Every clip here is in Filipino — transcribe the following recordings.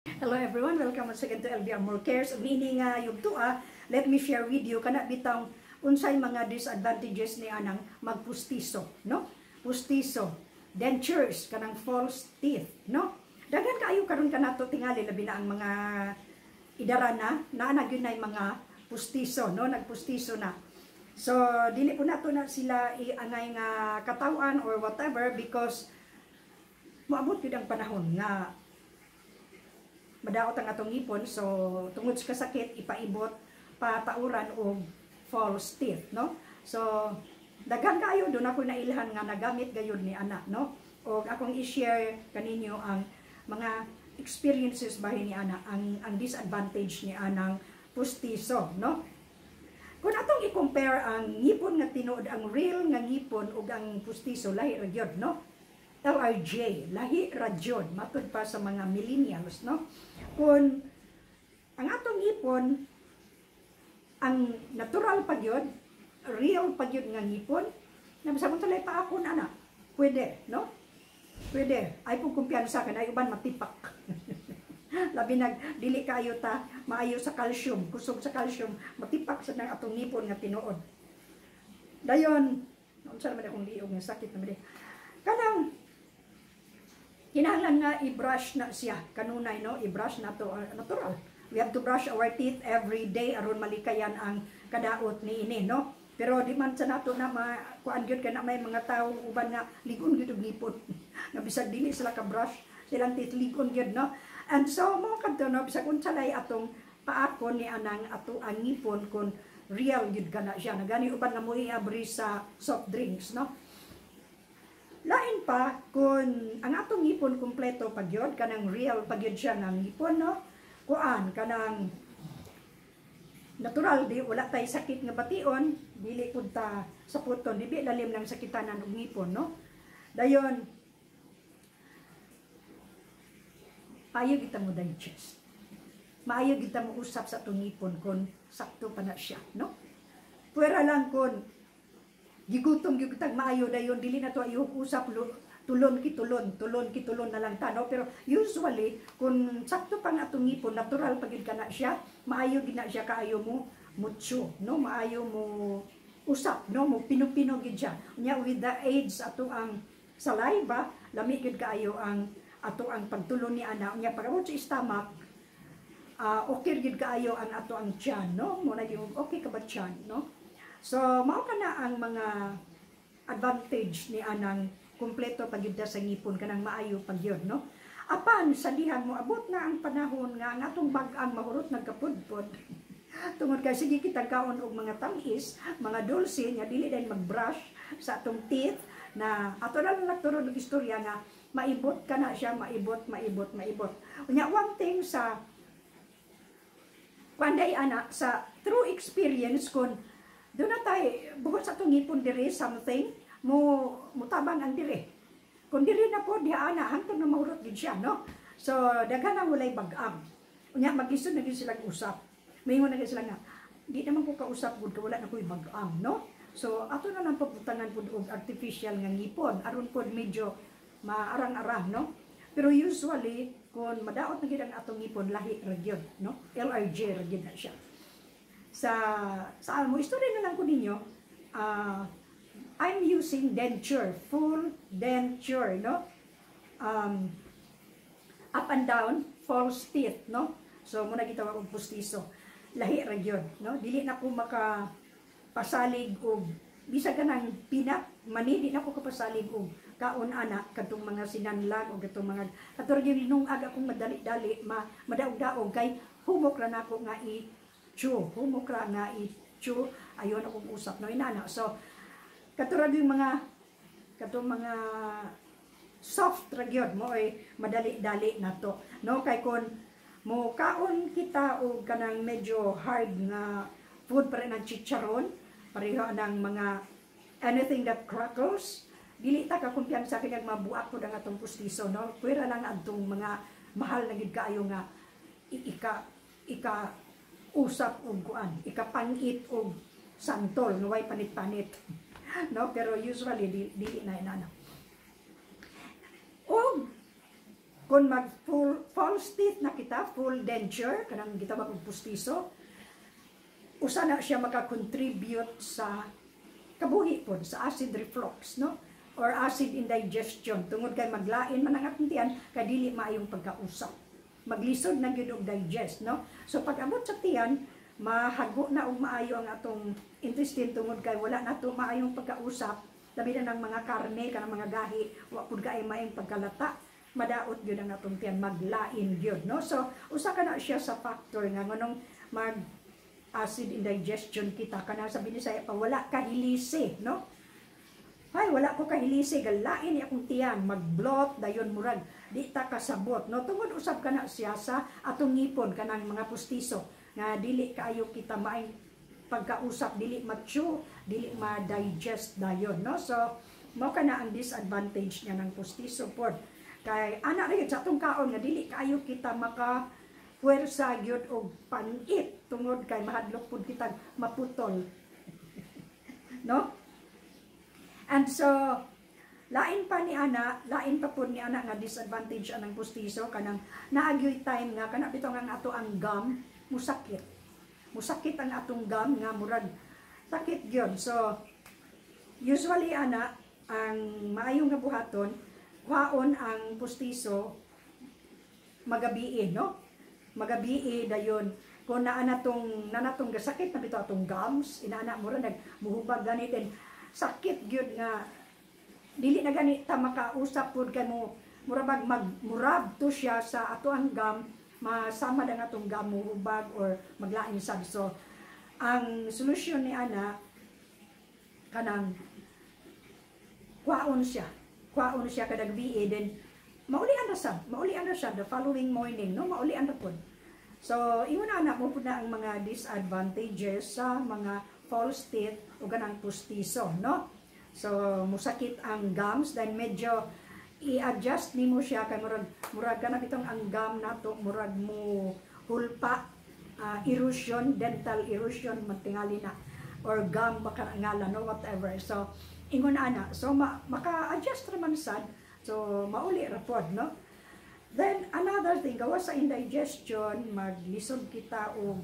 Hello everyone, welcome once again to LBR More Cares. Meaning yung let me share with you kana bitang unsay mga disadvantages ni anang magpustiso, no? Pustiso, dentures, kanang false teeth, no? Daghan kaayo karon kanato tingali labi na ang mga idarana na gyud nay mga pustiso, no? Nagpustiso na. So dili po nato na sila iangay nga katawan or whatever because moabot gyud ang panahon nga madaot ang atong ngipon, so tungod sa kasakit ipaibot patauran og false teeth, no? So daghan kayo doon ako nailhan nga nagamit gayud ni anak, no? O akong i-share kaninyo ang mga experiences bahin ni anak, ang disadvantage ni anang pustiso, no? Kung atong i-compare ang ngipon nga tinuod, ang real nga ngipon ug ang pustiso, lahi ra gyud, no? LRJ, lahi ra gyud matud pa sa mga millennials, no? Kung ang atong ngipon ang natural pa gyud, real pa gyud nga ngipon, na bisag mo talay pa akon ana, pwede, no? Pwede. Ay pug kumpiyansa ka na uban matipak. Labi nag dili kayo ta maayo sa calcium, kusog sa calcium, matipak sa nang atong ngipon nga tinuod. Dayon, unsa man akong liog nga sakit na kanang kinahanglan nga i-brush na siya kanunay, no? I-brush na to natural. We have to brush our teeth every day aron malikayan ang kadaot ni ini, no? Pero di man sa nato na kuan gyud kana may mga tawo uban nga ligon gyud og ngipon. Nga bisag dili sila ka brush silang teeth ligon gyud, no? And so mo kadto no bisag unsa lay atong paakon ni anang ato ang ngipon kun real gyud kana siya. Nagani uban nga mo iabri sa soft drinks, no? Lain pa kung ang atong ngipon kumpleto pagyod kanang real pagyod siya ng ngipon, no? Kuan kanang natural di wala tay sakit nga bation, dili pud ta sa puton, dibi lalim ng sakitanan og ngipon, no? Dayon maayo kita mo digest. Maayo kita mo usap sa atong ngipon kun sakto pa na siya, no? Puwera lang kun gigutom gigutag maayo dayon dili na to ayo usap tulon kitulon na lang ta, no? Pero usually kun sakto pang atong ngipon natural pagid kana siya, maayo gid na siya kaayo mo mutso, no? Maayo mo usap, no? Mo pinupino gid siya nya with the age ato ang saliva lami gid kaayo ang ato ang pagtulon ni ana nya pagabot sa stomach. Okay gid kaayo ang ato ang tiyan, no? Mo na yung okay ka ba tiyan, no? So, mao kana ang mga advantage ni anang kumpleto pagyud sa ngipon kanang maayo pagyud, no? Apan sa dihan mo abot na ang panahon nga ang atong bag-ang mahurot nagkapudpod. Tungod kay sige kita kaon og mga tamis, mga dulce nga dili din mag-brush sa atong teeth na ato lang nagturo og istorya nga maibot kana siya, maibot. Unya one thing sa panday ana sa true experience kun doon na tayo, buhot sa itong ngipon diri, something, mutabang ang diri. Kung diri na po, diha na, hantong na mahurot din siya, no? So, daghan na walay bag-am. Unya, mag-isod na din silang usap. May na din sila nga, di naman ko kausap, good, wala na ko'y bag-am, no? So, ato na lang pabutangan po og artificial nga ngipon. Aron po medyo maarang-arang, no? Pero usually, kung madaot na gid ang atong ngipon, lahi ragyod, no? LRJ ragyod na siya. Sa mo istorya na lang ko ninyo, I'm using denture, full denture, no? Up and down, false teeth, no? So muna gitawag og pustiso. Lahi ra gyud, no? Dili na ko makapasalig og bisag kanang pinak mani, di na ko kapasalig og kaon ana kadtong mga sinanlag og kadtong mga katur gyud nung aga kong madali-dali madaog-daog kay humok ra nako nga humukra nga i-chew, ayon akong usap, no? Inana. So, katulad yung katong mga soft ragyod mo ay madali-dali na to, no? Kay kon mo kaon kita o kanang medyo hard na food para ng chicharon, pareho ng mga anything that crackles, dili ta ka kumpiyansa kay mabuak po ang atong pustiso, no? Pwera lang adtong mga mahal na gid kaayo nga ika usap og kuan, ikapangit og santol, no? Way panit-panit. No? Pero usually, dili na inana. O kung mag false teeth na kita, full denture, kanang kita magpustiso, usa na siya maka-contribute sa kabuhi po, sa acid reflux, no? Or acid indigestion. Tungod kay maglain man ang atong tiyan, kay dili maayong pagkausap. Maglisod na gyud og digest, no? So pag abot sa tiyan, mahago na og maayo ang atong intestine tungod kay wala na to maayong pagkausap. Labi na ng mga karne, kanang mga gahi, wa pud kay maayong pagkalata. Madaot gyud ang atong tiyan, maglain gyud, no? So usa ka na siya sa factor nga nganong mag acid indigestion kita, kana sabi ni saya pa wala ka hilisi, no? Ay, wala ko kahilisi, galain ni akong tiyan, mag-blot, dayon murag, di ta kasabot, no? Tungod usab ka na siya sa atong ngipon, kanang mga pustiso, nga dili kaayo kita maay pagkausap, dili ma-chew, dili ma-digest dayon, no? So, mao ka na ang disadvantage niya ng pustiso pod. Kay, anak rin, sa atong kaon, nga dili kaayo kita maka puwersa gyud og panit, tungod kay mahadlok pud kita maputol. No? And so, lain pa po ni ana nga disadvantage anang pustiso, kanang naagyoy time nga, kana bitaw nga ato ang gum, musakit. Musakit ang atong gum nga, murag, sakit yun. So, usually ana, ang maayong nga buhaton, kwaon ang pustiso, magabii, no? Magabii, dayon, kung nanatong gasakit na bitaw atong gums, inaana mo rin, nagmuhubag ganitin, sakit gyud nga dili na ganita makausap pud kay mo murabag magmurab to siya sa ato ang gum, masama ang atong gum muhubag or maglain sad. So ang solusyon ni ana kanang kwaon siya kada gabi, then maulian na sad the following morning, no? Maulian na pud. So ingon na mo pud na ang mga disadvantages sa mga false teeth o ganang pustiso, no? So, musakit ang gums, then medyo i-adjust nimo siya kay murag ganang itong ang gum nato, murag mo hulpa, erosion, dental erosion, matingali na, or gum baka ngala, no? Whatever. So, ingon ana, so maka-adjust raman sad, so mauli rapod, no? Then, another thing, gawa sa indigestion, maglisod kita o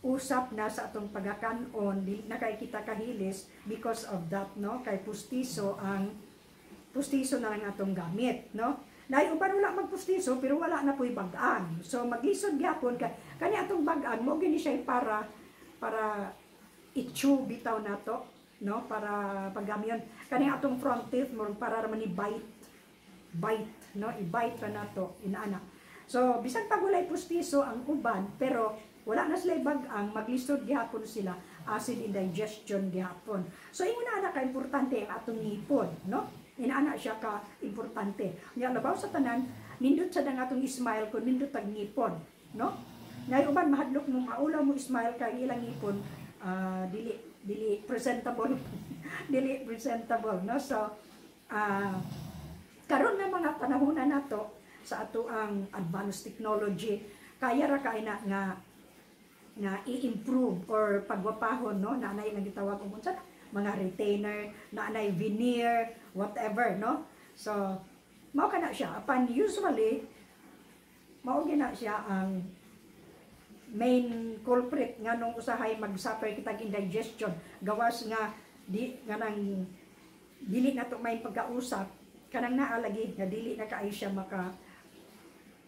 usap na sa atong pagakanon, di na kay kita kahilis because of that, no? Kay pustiso na lang atong gamit, no? Nay uban wala magpustiso pero wala na puy bag-an. So maglisod gyapon kani atong bag-an mo gini siya para i-chew bitaw nato, no? Para paggamyon kani atong front teeth mo para man bite, no? I-bite ra nato inaana. So bisan pag walay pustiso ang uban pero wala na sila bag-ang, maglisod gihapon sila, acid indigestion gihapon. So ingon na ka importante ang atong ngipon, no? Inaana siya ka importante. Nga labaw sa tanan, nindot sa dang atong smile ko, nindot ang ngipon, no? Ngay uban mahadlok mo maulaw mo smile kay ilang ngipon, dili presentable, dili presentable, no? So karon na mga panahon na nato sa ato ang advanced technology, kaya ra kay na i-improve or pagwapahon, no? Naanay nang gitawag og unsa mga retainer, naanay veneer, whatever, no? So mao kana siya apan usually mao gina siya ang main culprit nga nung usahay mag-suffer kita indigestion, gawas nga nang dili na to may pagkausap, kanang naalagi nga dili na kaayo siya maka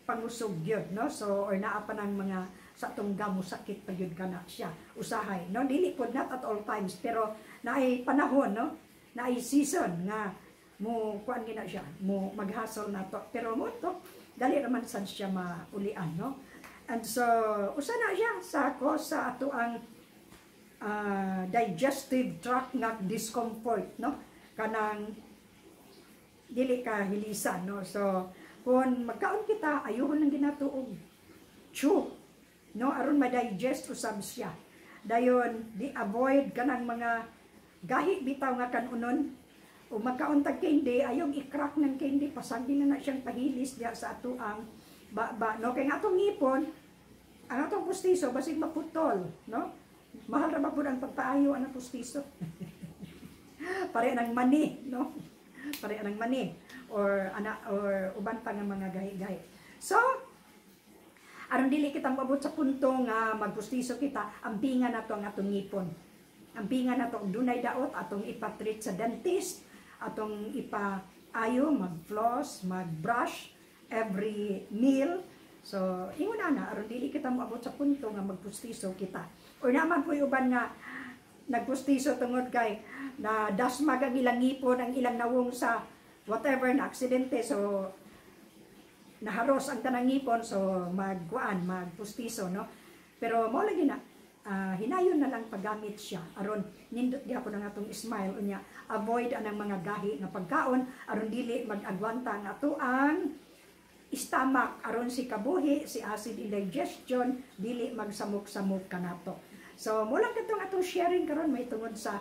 pangusog gyud, no? So or naa pa ng mga sa atong gamo sakit pa gyud kana siya usahay, no? Dili pod not at all times pero naay panahon, no? Naay season nga mo kuan gina siya mo maghasol nato pero mo to dali raman sad siya maulian, no? And so usa na siya sa sa ato ang digestive tract nga discomfort, no? Kanang dili ka hilisan, no? So kung magkaon kita ayuhon lang ginatuog chew, no? Aron ma-digest usab siya. Dayon di avoid kanang mga gahi bitaw nga kanunon o magkaon tag candy, ayong i-crack ng candy, pasagdi na siyang pahilis diya sa ato ang no? Kay nga atong ngipon, ang atong pustiso basig maputol, no? Mahal ra ba pud ang pagpaayo ang pustiso. Pare nang mani, no? Pare nang mani. or uban pa nga mga gahi-gahi. So, aron dili kita mabot sa punto nga magpustiso kita, ambingan nato ang atong ngipon. Ambingan nato og dunay daot atong ipatreat sa dentist, atong ipaayo, mag-floss, mag-brush every meal. So, ingon na aron dili kita mabot sa punto nga magpustiso kita. Or naman po uban nga nagpustiso tungod kay na dasmag ang ilang ngipon, ang ilang nawong sa whatever na aksidente. So, naharos ang tanang ngipon, so magpustiso, no? Pero mo lagi na, hinayon na lang paggamit siya, aron nindot gyapon ang atong smile, unya, avoid anang mga gahi nga pagkaon, aron dili mag-agwanta ang ato ang stomach, aron si kabuhi, si acid indigestion, dili magsamok-samok kanato. So, mo lang katong atong sharing karon may tungod sa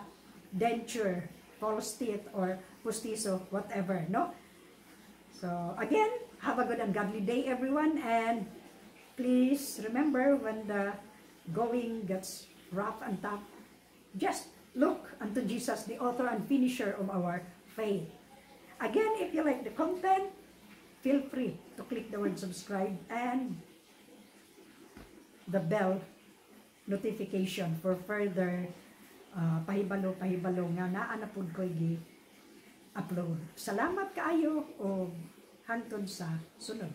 denture, false teeth, or pustiso, whatever, no? So, again, have a good and godly day, everyone. And please remember, when the going gets rough and tough, just look unto Jesus, the author and finisher of our faith. Again, if you like the content, feel free to click the word subscribe and the bell notification for further pahibalo nga naa na pud ko'y gi-upload. Salamat kaayo o hangtod sa sunod.